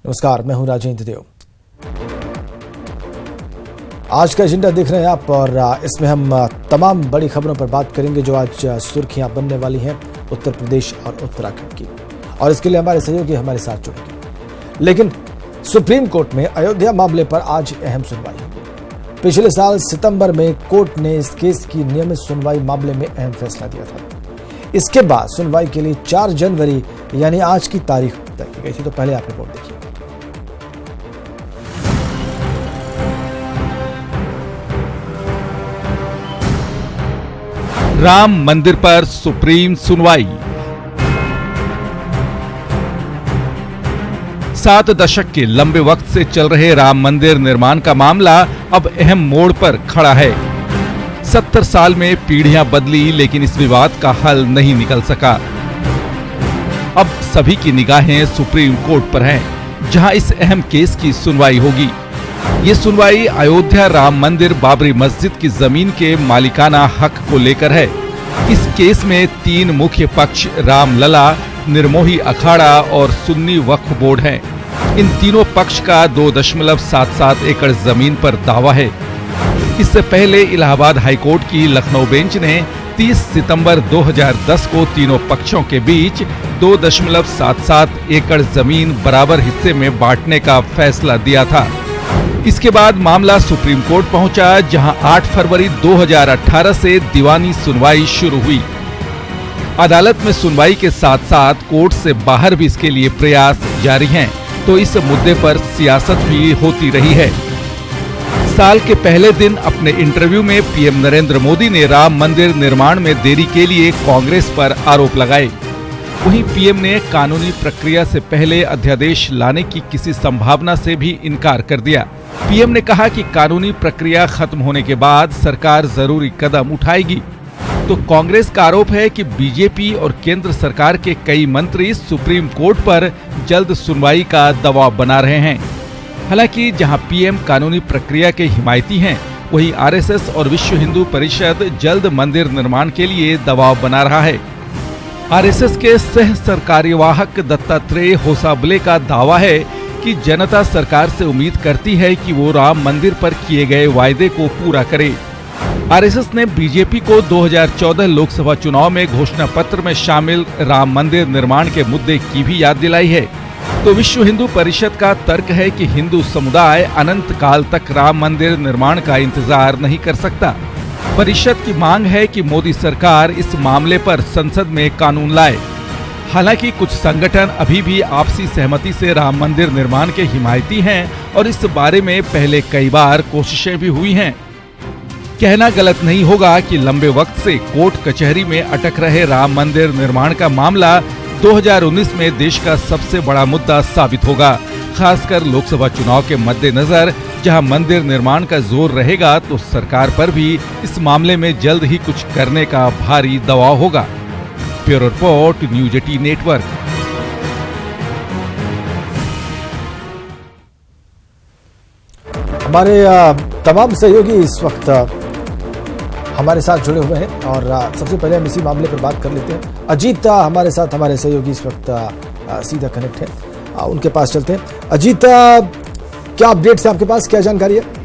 नमस्कार, मैं हूं राजेंद्र देव। आज का एजेंडा देख रहे हैं आप और इसमें हम तमाम बड़ी खबरों पर बात करेंगे जो आज सुर्खियां बनने वाली हैं उत्तर प्रदेश और उत्तराखंड की, और इसके लिए हमारे सहयोगी हमारे साथ जुड़ेंगे। लेकिन सुप्रीम कोर्ट में अयोध्या मामले पर आज अहम सुनवाई होगी। पिछले साल सितंबर में कोर्ट ने इस केस की नियमित सुनवाई मामले में अहम फैसला दिया था। इसके बाद सुनवाई के लिए 4 जनवरी यानी आज की तारीख तय की गई थी। तो पहले आप रिपोर्ट देखिए। राम मंदिर पर सुप्रीम सुनवाई। 7 दशक के लंबे वक्त से चल रहे राम मंदिर निर्माण का मामला अब अहम मोड़ पर खड़ा है। 70 साल में पीढ़ियां बदली, लेकिन इस विवाद का हल नहीं निकल सका। अब सभी की निगाहें सुप्रीम कोर्ट पर हैं, जहां इस अहम केस की सुनवाई होगी। ये सुनवाई अयोध्या राम मंदिर बाबरी मस्जिद की जमीन के मालिकाना हक को लेकर है। इस केस में 3 मुख्य पक्ष रामलला, निर्मोही अखाड़ा और सुन्नी वक्फ बोर्ड हैं। इन तीनों पक्ष का 2.77 एकड़ जमीन पर दावा है। इससे पहले इलाहाबाद हाईकोर्ट की लखनऊ बेंच ने 30 सितंबर 2010 को तीनों पक्षों के बीच 2.77 एकड़ जमीन बराबर हिस्से में बांटने का फैसला दिया था। इसके बाद मामला सुप्रीम कोर्ट पहुंचा, जहां 8 फरवरी 2018 से दीवानी सुनवाई शुरू हुई। अदालत में सुनवाई के साथ साथ कोर्ट से बाहर भी इसके लिए प्रयास जारी हैं, तो इस मुद्दे पर सियासत भी होती रही है। साल के पहले दिन अपने इंटरव्यू में पीएम नरेंद्र मोदी ने राम मंदिर निर्माण में देरी के लिए कांग्रेस पर आरोप लगाए। वहीं पीएम ने कानूनी प्रक्रिया से पहले अध्यादेश लाने की किसी संभावना से भी इनकार कर दिया। पीएम ने कहा कि कानूनी प्रक्रिया खत्म होने के बाद सरकार जरूरी कदम उठाएगी। तो कांग्रेस का आरोप है कि बीजेपी और केंद्र सरकार के कई मंत्री सुप्रीम कोर्ट पर जल्द सुनवाई का दबाव बना रहे हैं। हालांकि जहां पीएम कानूनी प्रक्रिया के हिमायती हैं, वहीं आरएसएस और विश्व हिंदू परिषद जल्द मंदिर निर्माण के लिए दबाव बना रहा है। आरएसएस के सह सरकार्यवाहक दत्तात्रेय होसाबले का दावा है कि जनता सरकार से उम्मीद करती है कि वो राम मंदिर पर किए गए वायदे को पूरा करे। आरएसएस ने बीजेपी को 2014 लोकसभा चुनाव में घोषणा पत्र में शामिल राम मंदिर निर्माण के मुद्दे की भी याद दिलाई है। तो विश्व हिंदू परिषद का तर्क है कि हिंदू समुदाय अनंत काल तक राम मंदिर निर्माण का इंतजार नहीं कर सकता। परिषद की मांग है कि मोदी सरकार इस मामले पर संसद में कानून लाए। हालांकि कुछ संगठन अभी भी आपसी सहमति से राम मंदिर निर्माण के हिमायती हैं और इस बारे में पहले कई बार कोशिशें भी हुई हैं। कहना गलत नहीं होगा कि लंबे वक्त से कोर्ट कचहरी में अटक रहे राम मंदिर निर्माण का मामला 2019 में देश का सबसे बड़ा मुद्दा साबित होगा। खासकर लोकसभा चुनाव के मद्देनजर जहां मंदिर निर्माण का जोर रहेगा, तो सरकार पर भी इस मामले में जल्द ही कुछ करने का भारी दबाव होगा। Bureau report, news 18 network. हमारे तमाम सहयोगी इस वक्त हमारे साथ जुड़े हुए हैं और सबसे पहले हम इसी मामले पर बात कर लेते हैं। अजीत हमारे साथ, हमारे सहयोगी इस वक्त सीधा कनेक्ट है, उनके पास चलते हैं। अजीत, क्या अपडेट्स है आपके पास, क्या जानकारी है?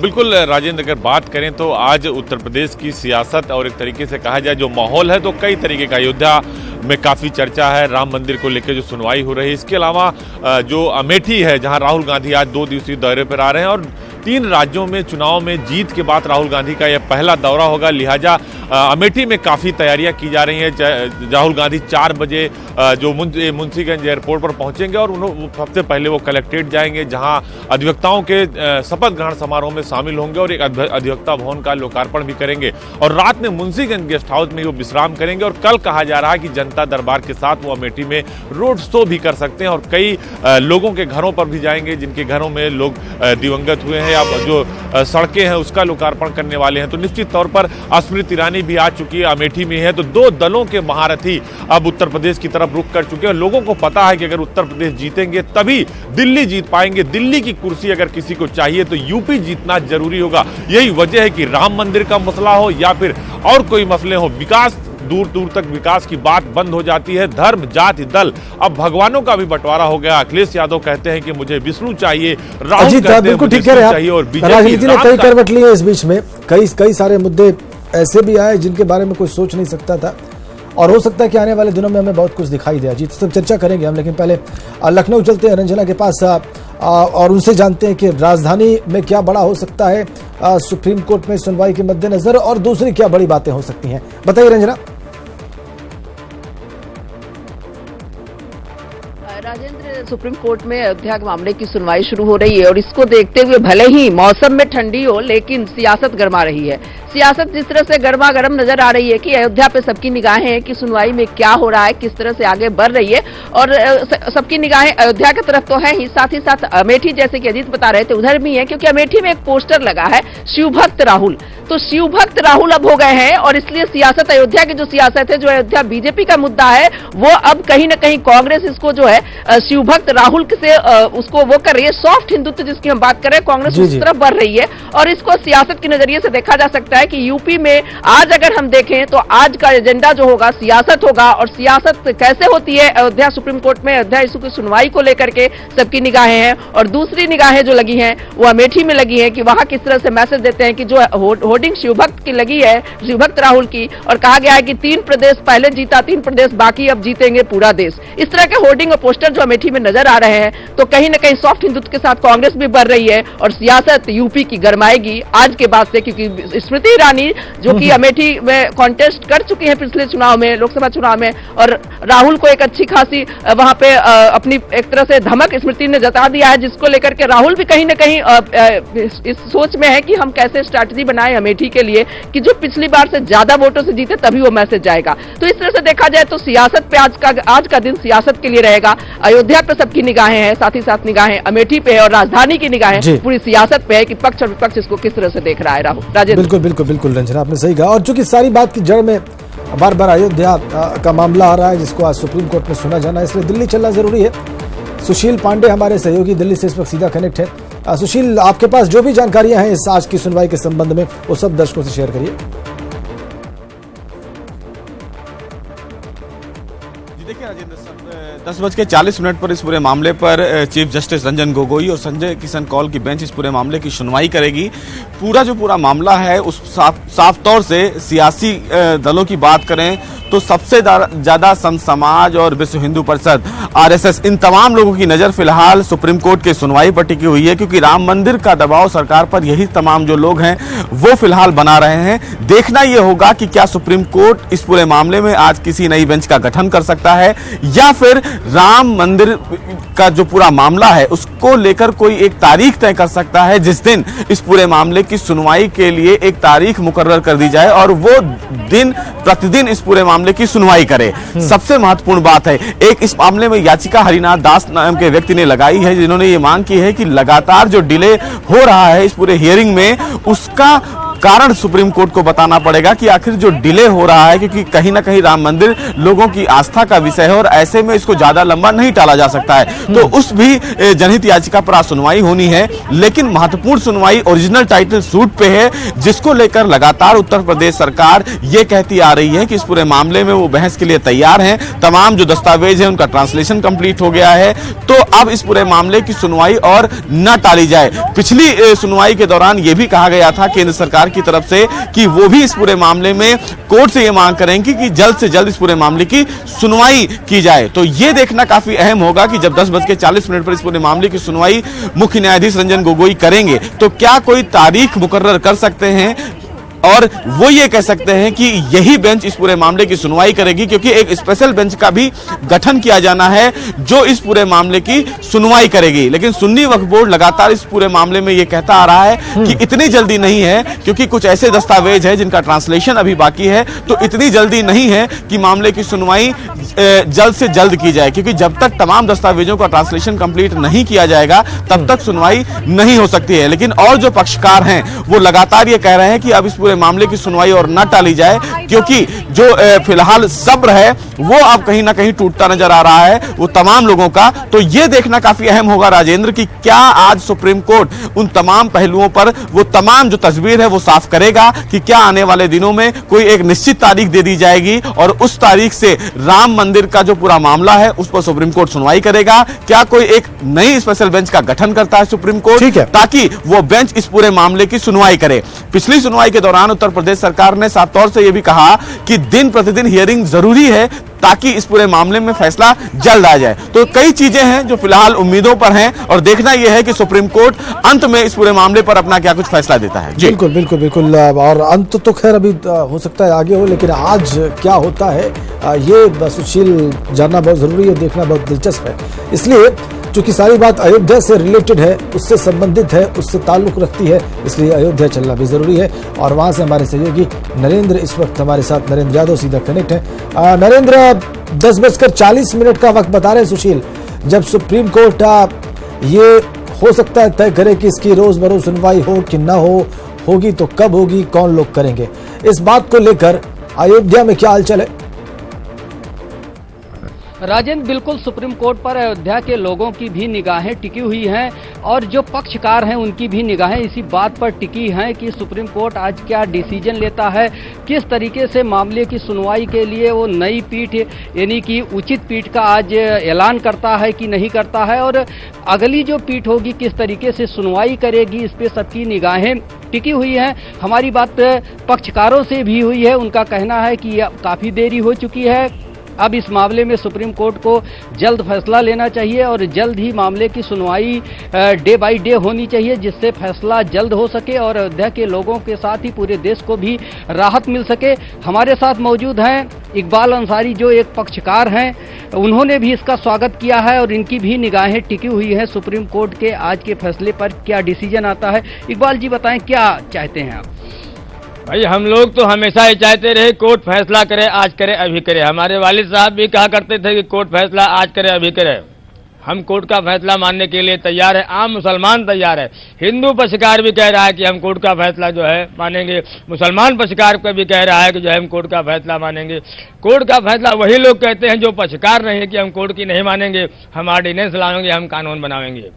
बिल्कुल राजेंद्र, अगर बात करें तो आज उत्तर प्रदेश की सियासत और एक तरीके से कहा जाए जो माहौल है, तो कई तरीके का अयोध्या में काफ़ी चर्चा है। राम मंदिर को लेकर जो सुनवाई हो रही है, इसके अलावा जो अमेठी है, जहां राहुल गांधी आज 2 दिवसीय दौरे पर आ रहे हैं और 3 राज्यों में चुनाव में जीत के बाद राहुल गांधी का यह पहला दौरा होगा। लिहाजा अमेठी में काफ़ी तैयारियां की जा रही हैं। राहुल गांधी 4 बजे जो मुंशीगंज एयरपोर्ट पर पहुंचेंगे और सबसे पहले वो कलेक्ट्रेट जाएंगे, जहां अधिवक्ताओं के शपथ ग्रहण समारोह में शामिल होंगे और एक अधिवक्ता भवन का लोकार्पण भी करेंगे। और रात में मुंशीगंज गेस्ट हाउस में वो विश्राम करेंगे और कल कहा जा रहा है कि जनता दरबार के साथ वो अमेठी में रोड शो भी कर सकते हैं और कई लोगों के घरों पर भी जाएंगे जिनके घरों में लोग दिवंगत हुए हैं या जो सड़कें हैं उसका लोकार्पण करने वाले हैं। तो निश्चित तौर पर स्मृति ईरानी भी आ चुकी है, अमेठी में है। तो 2 दलों के महारथी अब उत्तर प्रदेश की तरफ रुख कर चुके हैं। लोगों को पता है कि अगर उत्तर प्रदेश जीतेंगे तभी दिल्ली जीत पाएंगे। दिल्ली की कुर्सी अगर किसी को चाहिए तो यूपी जीतना जरूरी होगा। यही वजह है कि राम मंदिर का मसला हो या फिर और कोई मसले हो, विकास दूर दूर तक विकास की बात बंद हो जाती है। धर्म, जाति, दल, अब भगवानों का भी बंटवारा हो गया। अखिलेश यादव कहते हैं कि मुझे विष्णु चाहिए, राहुल कहते हैं मुझे विष्णु चाहिए, और राजनीति ने कई करवट ली है इस बीच में। कई सारे मुद्दे ऐसे भी आए जिनके बारे में कोई सोच नहीं सकता था, और हो सकता है कि आने वाले दिनों में हमें बहुत कुछ दिखाई दे। जी, सब चर्चा करेंगे हम, लेकिन पहले लखनऊ चलते हैं रंजना के पास और उनसे जानते हैं कि राजधानी में क्या बड़ा हो सकता है सुप्रीम कोर्ट में सुनवाई के मद्देनजर, और दूसरी क्या बड़ी बातें हो सकती हैं। बताइए रंजना। राजेंद्र, सुप्रीम कोर्ट में अयोध्या के मामले की सुनवाई शुरू हो रही है, और इसको देखते हुए भले ही मौसम में ठंडी हो, लेकिन सियासत गर्मा रही है। सियासत जिस तरह से गर्मा गर्म नजर आ रही है कि अयोध्या पे सबकी निगाहें हैं कि सुनवाई में क्या हो रहा है, किस तरह से आगे बढ़ रही है, और सबकी निगाहें अयोध्या की तरफ तो है ही साथ अमेठी, जैसे कि अजीत बता रहे थे, उधर भी है, क्योंकि अमेठी में एक पोस्टर लगा है शिवभक्त राहुल। तो शिवभक्त राहुल अब हो गए हैं, और इसलिए सियासत, अयोध्या की जो सियासत है, जो अयोध्या बीजेपी का मुद्दा है, वो अब कहीं ना कहीं कांग्रेस इसको जो है शिवभक्त राहुल से उसको वो कर रही है। सॉफ्ट हिंदुत्व जिसकी हम बात कर रहे हैं, कांग्रेस उस तरफ बढ़ रही है, और इसको सियासत के नजरिए से देखा जा सकता है कि यूपी में आज अगर हम देखें तो आज का एजेंडा जो होगा सियासत होगा। और सियासत कैसे होती है अयोध्या सुप्रीम कोर्ट में, अयोध्या इशू की सुनवाई को लेकर के सबकी निगाहें हैं, और दूसरी निगाहें जो लगी हैं वो अमेठी में लगी हैं कि वहां किस तरह से मैसेज देते हैं कि जो होर्डिंग शिवभक्त की लगी है, शिवभक्त राहुल की, और कहा गया है कि 3 प्रदेश पहले जीता, 3 प्रदेश बाकी, अब जीतेंगे पूरा देश। इस तरह के होर्डिंग और पोस्टर जो अमेठी में नजर आ रहे हैं, तो कहीं ना कहीं सॉफ्ट हिंदुत्व के साथ कांग्रेस भी बढ़ रही है, और सियासत यूपी की गरमाएगी आज के बाद से, क्योंकि स्मृति ईरानी जो कि अमेठी में कॉन्टेस्ट कर चुकी है पिछले चुनाव में, लोकसभा चुनाव में, और राहुल को एक अच्छी खासी वहां पे अपनी एक तरह से धमक स्मृति ने जता दिया है, जिसको लेकर के राहुल भी कहीं ना कहीं इस सोच में है कि हम कैसे स्ट्रैटेजी बनाएं अमेठी के लिए कि जो पिछली बार से ज्यादा वोटों से जीते तभी वो मैसेज जाएगा। तो इस तरह से देखा जाए तो सियासत पे आज का दिन सियासत के लिए रहेगा। अयोध्या पे सबकी निगाहें हैं, साथ ही साथ निगाहें अमेठी पे है, और राजधानी की निगाहें पूरी सियासत पे है कि पक्ष और विपक्ष इसको किस तरह से देख रहा है। राहुल, राजेंद्र। बिल्कुल रंजना, आपने सही कहा। और चूंकि सारी बात की जड़ में बार बार अयोध्या का मामला आ रहा है, जिसको आज सुप्रीम कोर्ट में सुना जाना है, इसलिए दिल्ली चलना जरूरी है। सुशील पांडे हमारे सहयोगी दिल्ली से इस वक्त सीधा कनेक्ट है। सुशील, आपके पास जो भी जानकारियां हैं इस आज की सुनवाई के संबंध में, वो सब दर्शकों से शेयर करिए। देखिए राजेंद्र, 10:40 पर इस पूरे मामले पर चीफ जस्टिस रंजन गोगोई और संजय किशन कौल की बेंच इस पूरे मामले की सुनवाई करेगी। पूरा मामला है उस साफ तौर से सियासी दलों की बात करें तो सबसे ज्यादा संत समाज और विश्व हिंदू परिषद, आरएसएस, इन तमाम लोगों की नजर फिलहाल सुप्रीम कोर्ट की सुनवाई पर टिकी हुई है, क्योंकि राम मंदिर का दबाव सरकार पर यही तमाम जो लोग हैं वो फिलहाल बना रहे हैं। देखना यह होगा कि क्या सुप्रीम कोर्ट इस पूरे मामले में आज किसी नई बेंच का गठन कर सकता है, या फिर राम मंदिर का जो पूरा मामला है उसको लेकर कोई एक तारीख तय कर सकता है, जिस दिन इस पूरे मामले की सुनवाई के लिए एक तारीख मुकर्रर कर दी जाए और वो दिन प्रतिदिन इस पूरे मामले की सुनवाई करे। सबसे महत्वपूर्ण बात है, एक इस मामले में याचिका हरिनाथ दास नाम के व्यक्ति ने लगाई है, जिन्होंने ये मांग की है कि लगातार जो डिले हो रहा है इस पूरे हियरिंग में, उसका कारण सुप्रीम कोर्ट को बताना पड़ेगा कि आखिर जो डिले हो रहा है, क्योंकि कहीं ना कहीं राम मंदिर लोगों की आस्था का विषय है और ऐसे में इसको ज्यादा लंबा नहीं टाला जा सकता है। तो उस भी जनहित याचिका पर आज सुनवाई होनी है, लेकिन महत्वपूर्ण सुनवाई ओरिजिनल टाइटल सूट पे है, जिसको लेकर लगातार उत्तर प्रदेश सरकार ये कहती आ रही है कि इस पूरे मामले में वो बहस के लिए तैयार हैं। तमाम जो दस्तावेज है उनका ट्रांसलेशन कंप्लीट हो गया है, तो अब इस पूरे मामले की सुनवाई और न टाली जाए। पिछली सुनवाई के दौरान यह भी कहा गया था केंद्र सरकार की तरफ से कि वो भी इस पूरे मामले में कोर्ट से ये मांग करेंगे कि जल्द से जल्द इस पूरे मामले की सुनवाई की जाए। तो ये देखना काफी अहम होगा कि जब 10:40 पर इस पूरे मामले की सुनवाई मुख्य न्यायाधीश रंजन गोगोई करेंगे तो क्या कोई तारीख मुकर्रर कर सकते हैं, और वो ये कह सकते हैं कि यही बेंच इस पूरे मामले की सुनवाई करेगी, क्योंकि एक स्पेशल बेंच का भी गठन किया जाना है जो इस पूरे मामले की सुनवाई करेगी। लेकिन सुन्नी वक्फ बोर्ड लगातार इस पूरे मामले में ये कहता आ रहा है कि इतनी जल्दी नहीं है, क्योंकि कुछ ऐसे दस्तावेज है जिनका ट्रांसलेशन अभी बाकी है, तो इतनी जल्दी नहीं है कि मामले की सुनवाई जल्द से जल्द की जाए, क्योंकि जब तक तमाम दस्तावेजों का ट्रांसलेशन कंप्लीट नहीं किया जाएगा तब तक सुनवाई नहीं हो सकती है। लेकिन और जो पक्षकार हैं वो लगातार ये कह रहे हैं कि अब इस पूरे मामले की सुनवाई और न टाली जाए, क्योंकि जो फिलहाल सब्र है वो अब कहीं ना कहीं टूटता नजर आ रहा है वो तमाम लोगों का। तो ये देखना काफी अहम होगा राजेंद्र कि क्या आज सुप्रीम कोर्ट उन तमाम पहलुओं पर वो तमाम जो तस्वीर है वो साफ करेगा, कि क्या आने वाले दिनों में कोई एक निश्चित तारीख दे दी जाएगी और उस तारीख से राम मंदिर का जो पूरा मामला है उस पर सुप्रीम कोर्ट सुनवाई करेगा। क्या कोई एक नई स्पेशल बेंच का गठन करता है सुप्रीम कोर्ट, ताकि वो बेंच इस पूरे मामले की सुनवाई करे। पिछली सुनवाई के दौरान उत्तर प्रदेश सरकार ने साफ तौर से यह भी कहा कि दिन प्रतिदिन हियरिंग जरूरी है ताकि इस पूरे मामले में फैसला जल्द आ जाए। तो कई चीजें हैं जो फिलहाल उम्मीदों पर हैं और देखना यह है कि सुप्रीम कोर्ट अंत में इस पूरे मामले पर अपना क्या कुछ फैसला देता है। जी बिल्कुल बिल्कुल बिल्कुल। और अंत तो खैर अभी हो सकता है आगे हो, लेकिन आज क्या होता है ये सुशील जानना बहुत जरूरी है, देखना बहुत दिलचस्प है। इसलिए चूंकि सारी बात अयोध्या से रिलेटेड है, उससे संबंधित है, उससे ताल्लुक रखती है, इसलिए अयोध्या चलना भी जरूरी है। और वहां से हमारे सहयोगी नरेंद्र इस वक्त हमारे साथ, नरेंद्र यादव सीधा कनेक्ट है। नरेंद्र, 10:40 का वक्त बता रहे हैं सुशील, जब सुप्रीम कोर्ट ये हो सकता है तय करे कि इसकी रोजमर्रा सुनवाई हो कि ना होगी तो कब होगी, कौन लोग करेंगे, इस बात को लेकर अयोध्या में क्या हलचल है? राजेंद्र, बिल्कुल सुप्रीम कोर्ट पर अयोध्या के लोगों की भी निगाहें टिकी हुई हैं और जो पक्षकार हैं उनकी भी निगाहें इसी बात पर टिकी हैं कि सुप्रीम कोर्ट आज क्या डिसीजन लेता है, किस तरीके से मामले की सुनवाई के लिए वो नई पीठ यानी कि उचित पीठ का आज ऐलान करता है कि नहीं करता है, और अगली जो पीठ होगी किस तरीके से सुनवाई करेगी, इस पे सबकी निगाहें टिकी हुई हैं। हमारी बात पक्षकारों से भी हुई है, उनका कहना है कि काफ़ी देरी हो चुकी है, अब इस मामले में सुप्रीम कोर्ट को जल्द फैसला लेना चाहिए और जल्द ही मामले की सुनवाई डे बाय डे होनी चाहिए, जिससे फैसला जल्द हो सके और अयोध्या के लोगों के साथ ही पूरे देश को भी राहत मिल सके। हमारे साथ मौजूद हैं इकबाल अंसारी, जो एक पक्षकार हैं, उन्होंने भी इसका स्वागत किया है और इनकी भी निगाहें टिकी हुई है सुप्रीम कोर्ट के आज के फैसले पर, क्या डिसीजन आता है। इकबाल जी बताएं, क्या चाहते हैं आप? भाई, हम लोग तो हमेशा ही चाहते रहे कोर्ट फैसला करे, आज करे अभी करे। हमारे वालिद साहब भी कहा करते थे कि कोर्ट फैसला आज करे अभी करे। हम कोर्ट का फैसला मानने के लिए तैयार है, आम मुसलमान तैयार है। हिंदू पक्षकार भी कह रहा है कि हम कोर्ट का फैसला जो है मानेंगे, मुसलमान पक्षकार को भी कह रहा है कि जो है हम कोर्ट का फैसला मानेंगे। कोर्ट का फैसला वही लोग कहते हैं जो पक्षकार नहीं है कि हम कोर्ट की नहीं मानेंगे, हम ऑर्डिनेंस लाएंगे, हम कानून बनाएंगे।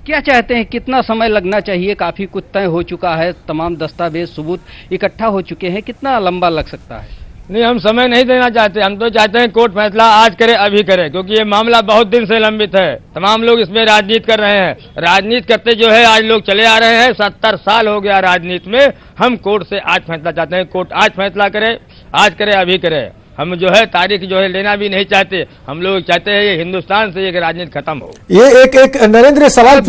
क्या चाहते हैं, कितना समय लगना चाहिए? काफी कुछ तय हो चुका है, तमाम दस्तावेज सबूत इकट्ठा हो चुके हैं, कितना लंबा लग सकता है? नहीं, हम समय नहीं देना चाहते, हम तो चाहते हैं कोर्ट फैसला आज करे अभी करे, क्योंकि ये मामला बहुत दिन से लंबित है। तमाम लोग इसमें राजनीति कर रहे हैं, राजनीति करते जो है आज लोग चले आ रहे हैं। 70 साल हो गया राजनीति में। हम कोर्ट से आज फैसला चाहते हैं, कोर्ट आज फैसला करे, आज करे अभी करे। हम जो है तारीख जो है लेना भी नहीं चाहते, हम लोग चाहते हैं ये हिंदुस्तान से एक राजनीति खत्म हो। ये एक नरेंद्र सवाल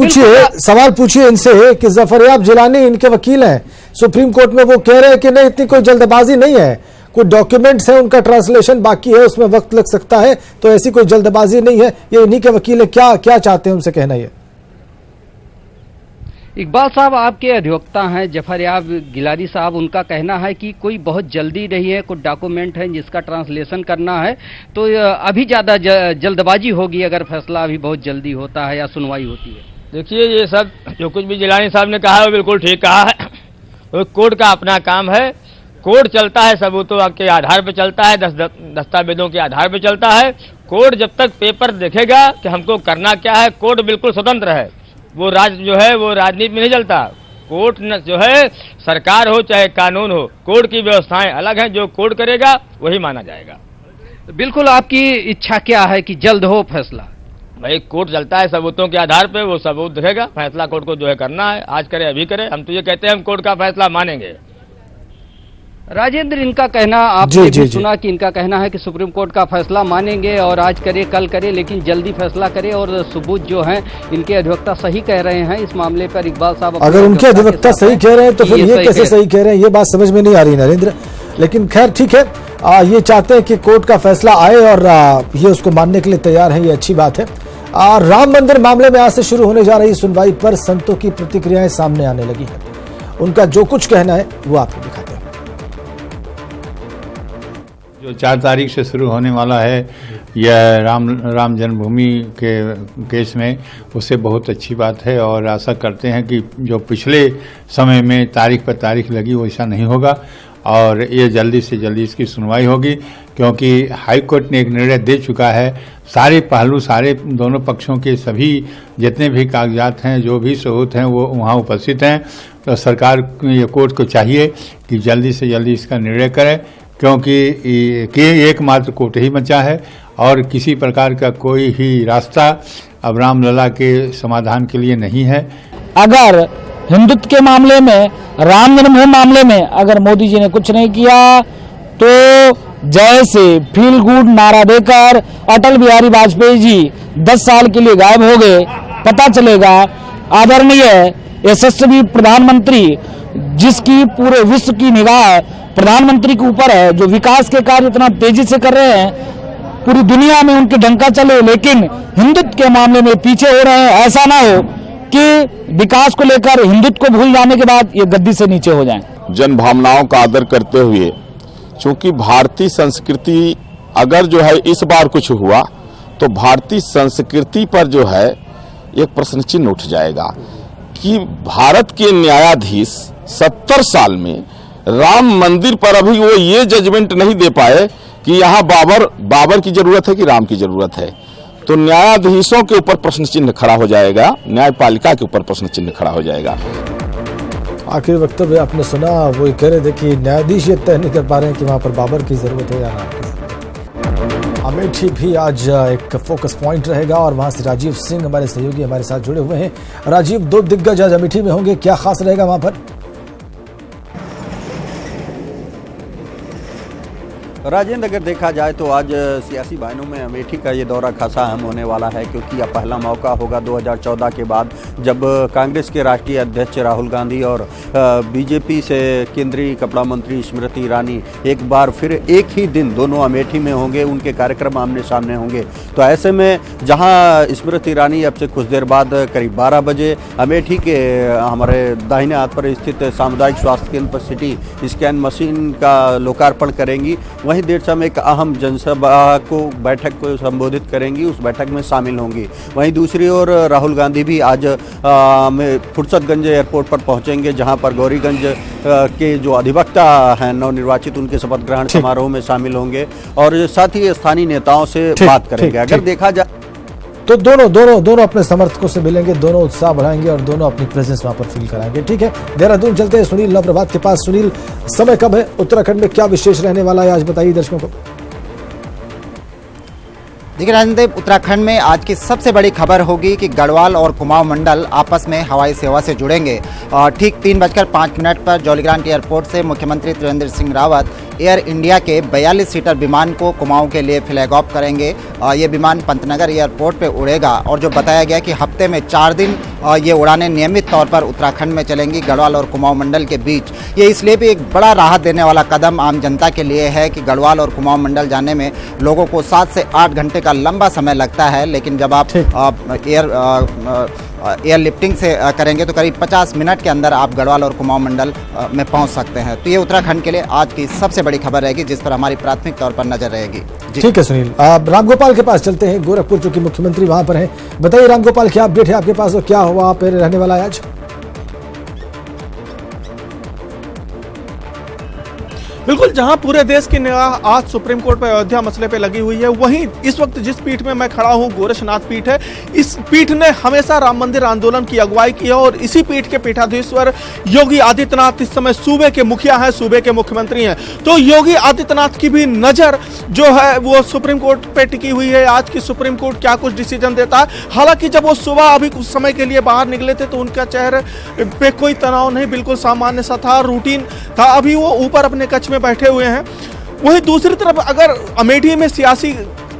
पूछिए इनसे कि जफरयाब जिलानी इनके वकील हैं सुप्रीम कोर्ट में, वो कह रहे हैं कि नहीं, इतनी कोई जल्दबाजी नहीं है, कुछ डॉक्यूमेंट्स हैं, उनका ट्रांसलेशन बाकी है, उसमें वक्त लग सकता है, तो ऐसी कोई जल्दबाजी नहीं है। ये इन्हीं के वकील है, क्या चाहते हैं उनसे कहना? ये इकबाल साहब, आपके अधिवक्ता हैं जफरयाब गिलानी साहब, उनका कहना है कि कोई बहुत जल्दी नहीं है, कुछ डॉक्यूमेंट है जिसका ट्रांसलेशन करना है, तो अभी ज़्यादा जल्दबाजी होगी अगर फैसला अभी बहुत जल्दी होता है या सुनवाई होती है। देखिए, ये सब जो कुछ भी जिलानी साहब ने कहा है वो बिल्कुल ठीक कहा है। तो कोर्ट का अपना काम है, कोर्ट चलता है सबूतों के आधार पर चलता है, दस्तावेजों के आधार पर चलता है। कोर्ट जब तक पेपर देखेगा कि हमको करना क्या है, कोर्ट बिल्कुल स्वतंत्र है, वो जो है वो राजनीति में नहीं चलता। कोर्ट जो है सरकार हो चाहे कानून हो, कोर्ट की व्यवस्थाएं अलग हैं, जो कोर्ट करेगा वही माना जाएगा। बिल्कुल, आपकी इच्छा क्या है कि जल्द हो फैसला? भाई, कोर्ट चलता है सबूतों के आधार पे, वो सबूत देखेगा, फैसला कोर्ट को जो है करना है, आज करे अभी करे। हम तो ये कहते हैं हम कोर्ट का फैसला मानेंगे। राजेंद्र, इनका कहना आपने भी सुना कि इनका कहना है कि सुप्रीम कोर्ट का फैसला मानेंगे और आज करे कल करे, लेकिन जल्दी फैसला करे, और सबूत जो हैं इनके अधिवक्ता सही कह रहे हैं इस मामले पर। इकबाल साहब, अगर उनके अधिवक्ता सही कह रहे हैं तो फिर ये कैसे सही कह रहे हैं, ये बात समझ में नहीं आ रही नरेंद्र। लेकिन खैर ठीक है, ये चाहते हैं कि कोर्ट का फैसला आए और ये उसको मानने के लिए तैयार है, ये अच्छी बात है। राम मंदिर मामले में आज से शुरू होने जा रही सुनवाई पर संतों की प्रतिक्रियाएं सामने आने लगी है। उनका जो कुछ कहना है वो आपको दिखाते हैं। जो 4 तारीख से शुरू होने वाला है यह राम जन्मभूमि के केस में, उससे बहुत अच्छी बात है और आशा करते हैं कि जो पिछले समय में तारीख पर तारीख लगी वैसा नहीं होगा और ये जल्दी से जल्दी इसकी सुनवाई होगी, क्योंकि हाई कोर्ट ने एक निर्णय दे चुका है। सारे पहलू, सारे दोनों पक्षों के सभी जितने भी कागजात हैं, जो भी सबूत हैं, वो वहाँ उपस्थित हैं। तो सरकार ये कोर्ट को चाहिए कि जल्दी से जल्दी इसका निर्णय करे, क्योंकि एकमात्र कोर्ट ही बचा है और किसी प्रकार का कोई ही रास्ता अब रामलला के समाधान के लिए नहीं है। अगर हिंदुत्व के मामले में, राम जन्मभूमि मामले में अगर मोदी जी ने कुछ नहीं किया तो जैसे फील गुड नारा देकर अटल बिहारी वाजपेयी जी 10 साल के लिए गायब हो गए, पता चलेगा आदरणीय यशस्वी प्रधानमंत्री जिसकी पूरे विश्व की निगाह प्रधानमंत्री के ऊपर है, जो विकास के कार्य इतना तेजी से कर रहे हैं, पूरी दुनिया में उनके डंका चले, लेकिन हिंदुत्व के मामले में पीछे हो रहे हैं। ऐसा ना हो कि विकास को लेकर हिंदुत्व को भूल जाने के बाद ये गद्दी से नीचे हो जाएं। जन भावनाओं का आदर करते हुए, चूंकि भारतीय संस्कृति अगर जो है इस बार कुछ हुआ तो भारतीय संस्कृति पर जो है एक प्रश्न चिन्ह उठ जाएगा कि भारत के न्यायाधीश 70 साल में राम मंदिर पर अभी वो ये जजमेंट नहीं दे पाए कि यहाँ बाबर की जरूरत है कि राम की जरूरत है। तो न्यायाधीशों के ऊपर प्रश्न चिन्ह खड़ा हो जाएगा, न्यायपालिका के ऊपर प्रश्न चिन्ह खड़ा हो जाएगा। आखिरी वक्तव्य आपने सुना, वो कह रहे थे कि न्यायाधीश ये तय नहीं कर पा रहे हैं कि वहां पर बाबर की जरूरत है या राम की जरूरत है। अमेठी भी आज एक फोकस पॉइंट रहेगा और वहां से राजीव सिंह हमारे सहयोगी हमारे साथ जुड़े हुए हैं। राजीव, 2 दिग्गज आज अमेठी में होंगे, क्या खास रहेगा वहां पर? राजेंद्र, अगर देखा जाए तो आज सियासी मायनों में अमेठी का ये दौरा खासा अहम होने वाला है, क्योंकि यह पहला मौका होगा 2014 के बाद जब कांग्रेस के राष्ट्रीय अध्यक्ष राहुल गांधी और बीजेपी से केंद्रीय कपड़ा मंत्री स्मृति ईरानी एक बार फिर एक ही दिन दोनों अमेठी में होंगे, उनके कार्यक्रम आमने सामने होंगे। तो ऐसे में जहां स्मृति ईरानी अब से कुछ देर बाद करीब 12 बजे अमेठी के हमारे दाहिने हाथ पर स्थित सामुदायिक स्वास्थ्य केंद्र पर सिटी स्कैन मशीन का लोकार्पण करेंगी, वहीं देर शाम एक अहम जनसभा को बैठक को संबोधित करेंगी, उस बैठक में शामिल होंगी। वहीं दूसरी ओर राहुल गांधी भी आज फुर्सतगंज एयरपोर्ट पर पहुंचेंगे, जहां पर गौरीगंज के जो अधिवक्ता हैं नवनिर्वाचित, उनके शपथ ग्रहण समारोह में शामिल होंगे और साथ ही स्थानीय नेताओं से बात करेंगे। अगर देखा जाए तो दोनों अपने समर्थकों से मिलेंगे, दोनों उत्साह बढ़ाएंगे और दोनों अपनी प्रेजेंस वहां पर फील कराएंगे। ठीक है, देहरादून चलते हैं सुनील नवप्रभात के पास। सुनील, समय कब है? उत्तराखंड में क्या विशेष रहने वाला है आज बताइए दर्शकों को। देखिए राजेंद्र, उत्तराखंड में आज की सबसे बड़ी खबर होगी कि गढ़वाल और कुमाऊं मंडल आपस में हवाई सेवा से जुड़ेंगे। ठीक 3:05 पर जौलीग्रांट एयरपोर्ट से मुख्यमंत्री त्रिवेंद्र सिंह रावत एयर इंडिया के 42 सीटर विमान को कुमाऊं के लिए फ्लैग ऑफ करेंगे। ये विमान पंतनगर एयरपोर्ट पे उड़ेगा और जो बताया गया कि हफ्ते में 4 दिन ये उड़ानें नियमित तौर पर उत्तराखंड में चलेंगी गढ़वाल और कुमाऊं मंडल के बीच। ये इसलिए भी एक बड़ा राहत देने वाला कदम आम जनता के लिए है कि गढ़वाल और कुमाऊं मंडल जाने में लोगों को 7 से 8 घंटे का लंबा समय लगता है, लेकिन जब आप एयर लिफ्टिंग से करेंगे तो करीब 50 मिनट के अंदर आप गढ़वाल और कुमाऊं मंडल में पहुंच सकते हैं। तो ये उत्तराखंड के लिए आज की सबसे बड़ी खबर रहेगी, जिस पर हमारी प्राथमिक तौर पर नजर रहेगी। ठीक है सुनील, रामगोपाल के पास चलते हैं। गोरखपुर चूंकि मुख्यमंत्री वहां पर हैं, बताइए रामगोपाल क्या अपडेट है आपके पास और क्या हुआ पर रहने वाला है आज? बिल्कुल, जहां पूरे देश की निगाह आज सुप्रीम कोर्ट पर अयोध्या मसले पे लगी हुई है, वहीं इस वक्त जिस पीठ में मैं खड़ा हूं गोरक्षनाथ पीठ है। इस पीठ ने हमेशा राम मंदिर आंदोलन की अगुवाई की है और इसी पीठ के पीठाधीश्वर योगी आदित्यनाथ इस समय सूबे के मुखिया हैं, सूबे के मुख्यमंत्री हैं। तो योगी आदित्यनाथ की भी नजर जो है वो सुप्रीम कोर्ट पे टिकी हुई है। आज की सुप्रीम कोर्ट क्या कुछ डिसीजन देता है। हालांकि जब वो सुबह अभी कुछ समय के लिए बाहर निकले थे तो उनका चेहरे पे कोई तनाव नहीं, बिल्कुल सामान्य सा था, रूटीन था। अभी वो ऊपर अपने कक्ष में बैठे हुए हैं। वहीं दूसरी तरफ अगर अमेठी में सियासी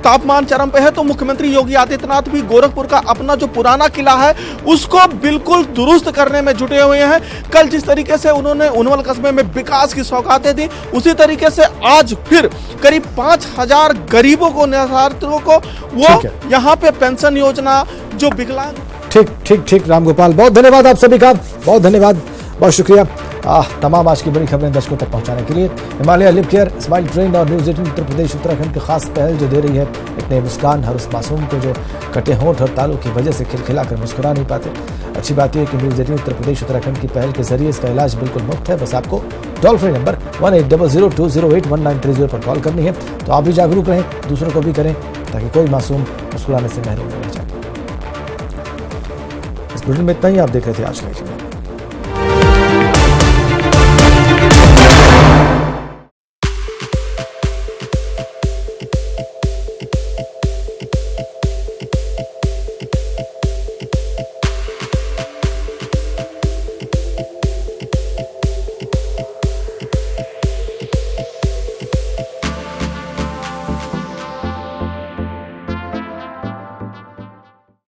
तापमान चरम पे है तो मुख्यमंत्री योगी आदित्यनाथ भी गोरखपुर का अपना जो पुराना किला है उसको बिल्कुल दुरुस्त करने में जुटे हुए हैं। कल जिस तरीके से उन्होंने उनवल कस्बे में विकास की सौगातें दी, उसी तरीके से आज फिर करीब 5000 गरीबों को, निराश्रितों को वो यहाँ पे पेंशन योजना जो विकलांग। ठीक रामगोपाल, बहुत धन्यवाद आप सभी का, बहुत धन्यवाद, बहुत शुक्रिया। तमाम आज की बड़ी खबरें दर्शकों तक पहुंचाने के लिए Himalaya live care, smile trend और न्यूज 18 उत्तर प्रदेश उत्तराखंड की खास पहल जो दे रही है इतने मुस्कान हर उस मासूम को जो कटे होंठ और तालों की वजह से खिलखिलाकर मुस्कुरा नहीं पाते। अच्छी बात यह कि न्यूज 18 उत्तर प्रदेश उत्तराखंड की पहल के जरिए इसका इलाज बिल्कुल मुफ्त है। बस आपको टोल फ्री नंबर 1800208193 पर कॉल करनी है। तो आप भी जागरूक रहें, दूसरों को भी करें ताकि कोई मासूम मुस्कुराने से महरूम न रह जाए। इस बुलेटिन में इतना ही। आप देख रहे थे आज का